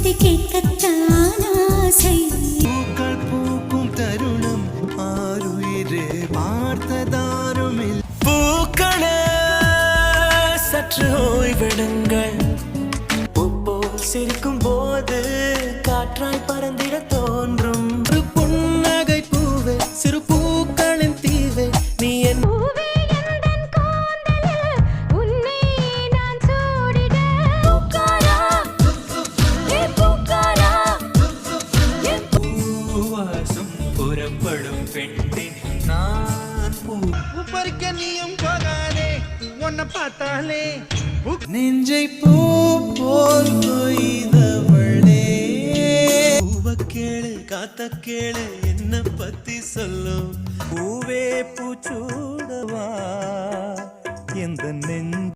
பாட்டு கேட்கத்தான் ஆசை. பூக்கள் பூக்கும் தருணம் ஆருயிரே பார்த்ததாரும் பூக்களே சற்று ஓய்வெடுங்கள். சிரிக்கும் போது காற்றாய் பறந்திட தோன்றும் ஒரு புன்னகை பூவே சிறு பூக்களின் தீவே நீ என் பூவாசம் புறப்படும் பெண்ணே நான் பூ பறிக்க நீயும் போகாதே உன்னை பார்த்தாலே நெஞ்சை பூ போல் கொய்தவளே. பூவ கேளு காத்த கேளு என்ன பத்தி சொல்லும் பூவே பூச்சூடவா எந்த நெஞ்ச